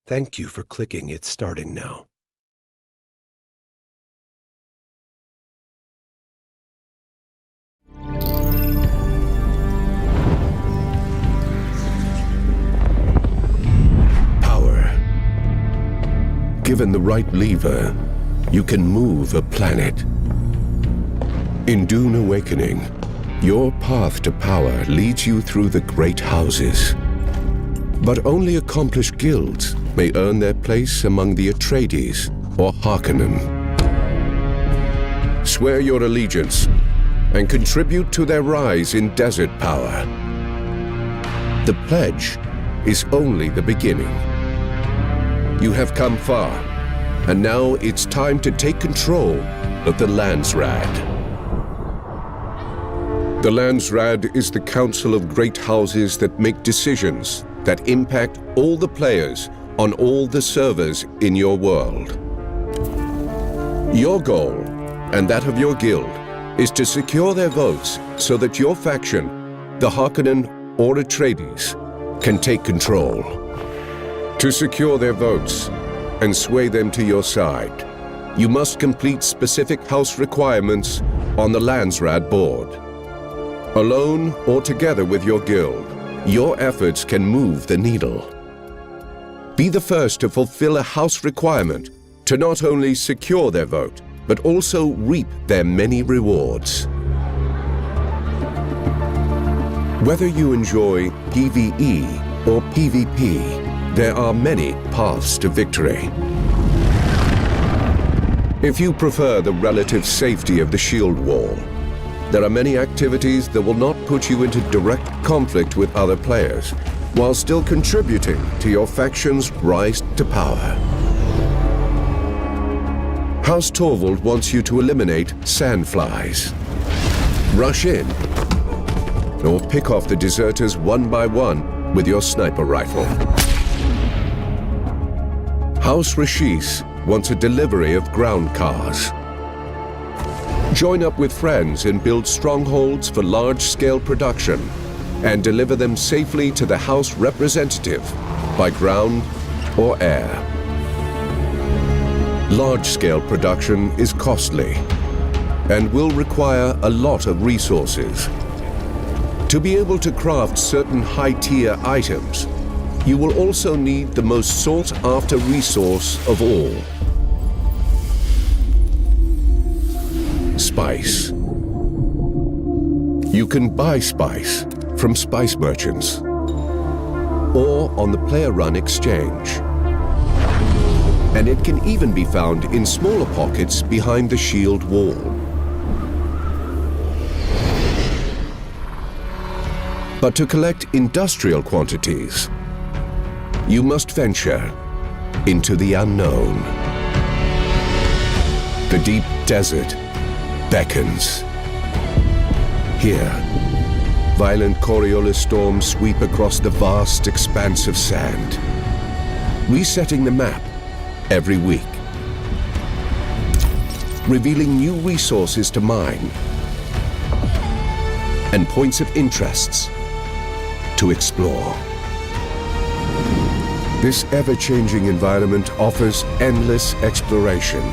Thank you for clicking It's Starting Now. Power. Given the right lever, you can move a planet. In Dune Awakening, your path to power leads you through the great houses. But only accomplished guilds may earn their place among the Atreides or Harkonnen. Swear your allegiance and contribute to their rise in desert power. The pledge is only the beginning. You have come far, and now it's time to take control of the Landsraad. The Landsraad is the council of great houses that make decisions that impact all the players on all the servers in your world. Your goal, and that of your guild, is to secure their votes so that your faction, the Harkonnen or Atreides, can take control. To secure their votes and sway them to your side, you must complete specific house requirements on the Landsraad board. Alone or together with your guild, your efforts can move the needle. Be the first to fulfill a house requirement to not only secure their vote, but also reap their many rewards. Whether you enjoy PvE or PvP, there are many paths to victory. If you prefer the relative safety of the shield wall, there are many activities that will not put you into direct conflict with other players, while still contributing to your faction's rise to power. House Torvald wants you to eliminate sandflies. Rush in, or pick off the deserters one by one with your sniper rifle. House Rashis wants a delivery of ground cars. Join up with friends and build strongholds for large-scale production and deliver them safely to the House representative by ground or air. Large-scale production is costly and will require a lot of resources. To be able to craft certain high-tier items, you will also need the most sought-after resource of all: spice. You can buy spice from spice merchants or on the player-run exchange. And it can even be found in smaller pockets behind the shield wall. But to collect industrial quantities, you must venture into the unknown. The deep desert beckons. Here, violent Coriolis storms sweep across the vast expanse of sand, resetting the map every week, revealing new resources to mine and points of interests to explore. This ever-changing environment offers endless exploration,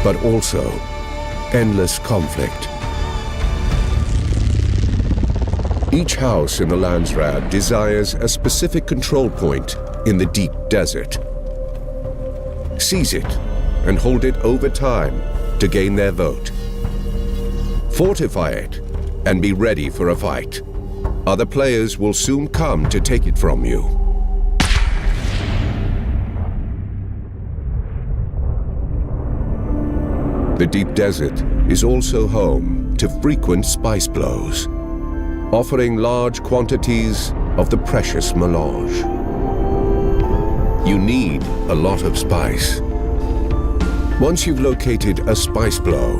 but also endless conflict. Each house in the Landsraad desires a specific control point in the deep desert. Seize it and hold it over time to gain their vote. Fortify it and be ready for a fight. Other players will soon come to take it from you. The deep desert is also home to frequent spice blows, offering large quantities of the precious melange. You need a lot of spice. Once you've located a spice blow,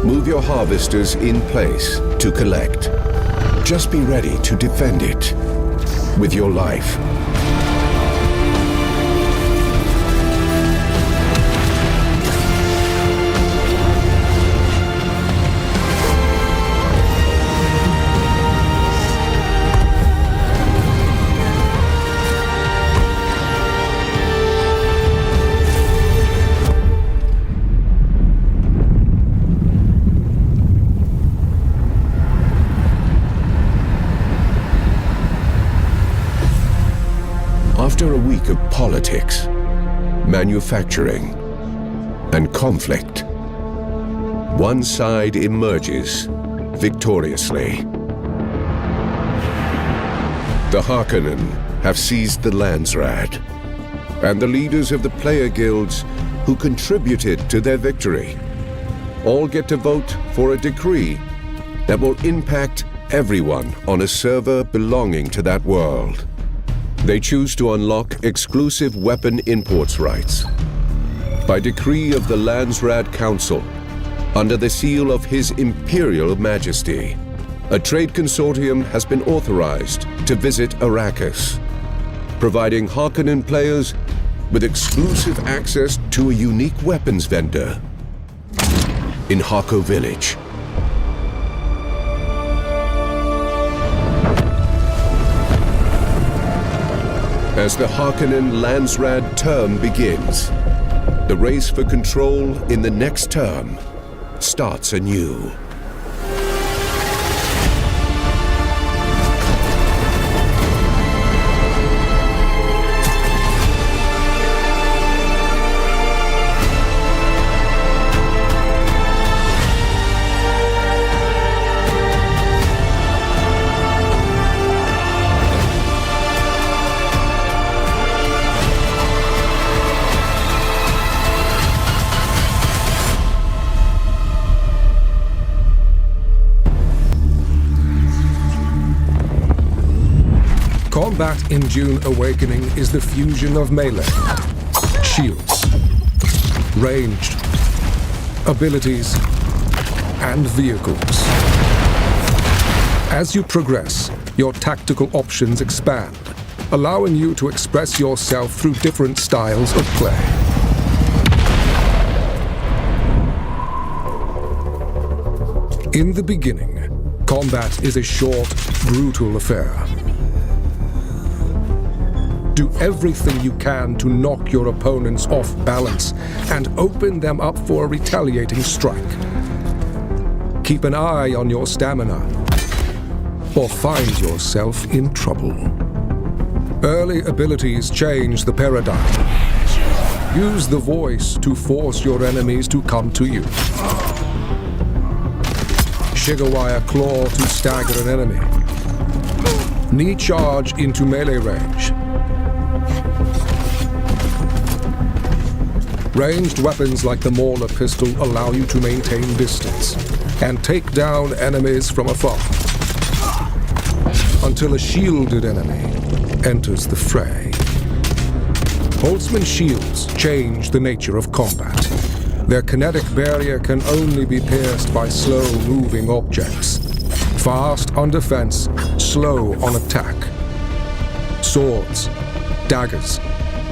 move your harvesters in place to collect. Just be ready to defend it with your life. After a week of politics, manufacturing, and conflict, one side emerges victoriously. The Harkonnen have seized the Landsraad, and the leaders of the player guilds who contributed to their victory all get to vote for a decree that will impact everyone on a server belonging to that world. They choose to unlock exclusive weapon imports rights. By decree of the Landsraad Council, under the seal of His Imperial Majesty, a trade consortium has been authorized to visit Arrakis, providing Harkonnen players with exclusive access to a unique weapons vendor in Harko Village. As the Harkonnen Landsraad term begins, the race for control in the next term starts anew. Combat in Dune Awakening is the fusion of melee, shields, ranged, abilities, and vehicles. As you progress, your tactical options expand, allowing you to express yourself through different styles of play. In the beginning, combat is a short, brutal affair. Do everything you can to knock your opponents off balance and open them up for a retaliating strike. Keep an eye on your stamina, or find yourself in trouble. Early abilities change the paradigm. Use the voice to force your enemies to come to you. Shigawire Claw to stagger an enemy. Knee charge into melee range. Ranged weapons like the Mauler pistol allow you to maintain distance and take down enemies from afar, until a shielded enemy enters the fray. Boltzmann shields change the nature of combat. Their kinetic barrier can only be pierced by slow-moving objects. Fast on defense, slow on attack. Swords, daggers,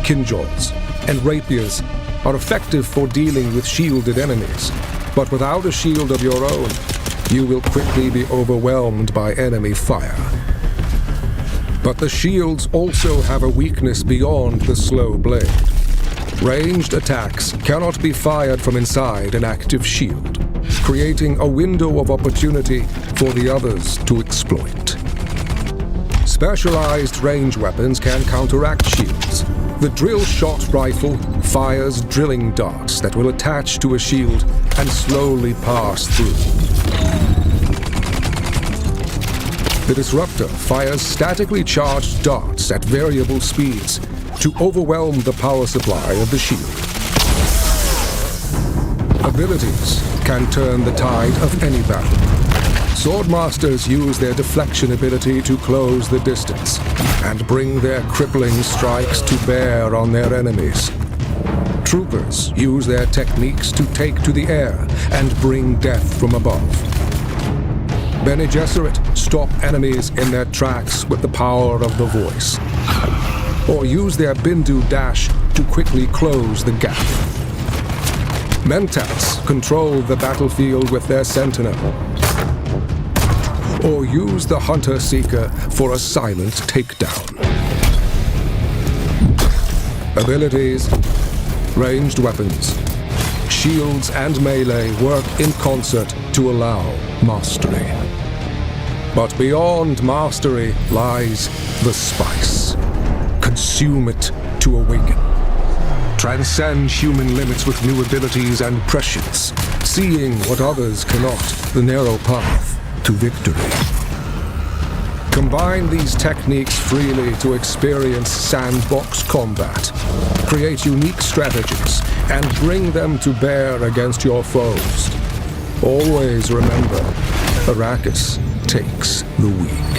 kinjals, and rapiers are effective for dealing with shielded enemies, but without a shield of your own, you will quickly be overwhelmed by enemy fire. But the shields also have a weakness beyond the slow blade. Ranged attacks cannot be fired from inside an active shield, creating a window of opportunity for the others to exploit. Specialized range weapons can counteract shields. The drill shot rifle fires drilling darts that will attach to a shield and slowly pass through. The disruptor fires statically charged darts at variable speeds to overwhelm the power supply of the shield. Abilities can turn the tide of any battle. Swordmasters use their deflection ability to close the distance and bring their crippling strikes to bear on their enemies. Troopers use their techniques to take to the air and bring death from above. Bene Gesserit stop enemies in their tracks with the power of the voice, or use their Bindu dash to quickly close the gap. Mentats control the battlefield with their sentinel, or use the Hunter-Seeker for a silent takedown. Abilities, ranged weapons, shields and melee work in concert to allow mastery. But beyond mastery lies the spice, consume it to awaken. Transcend human limits with new abilities and prescience, seeing what others cannot, the narrow path to victory. Combine these techniques freely to experience sandbox combat. Create unique strategies and bring them to bear against your foes. Always remember, Arrakis takes the weak.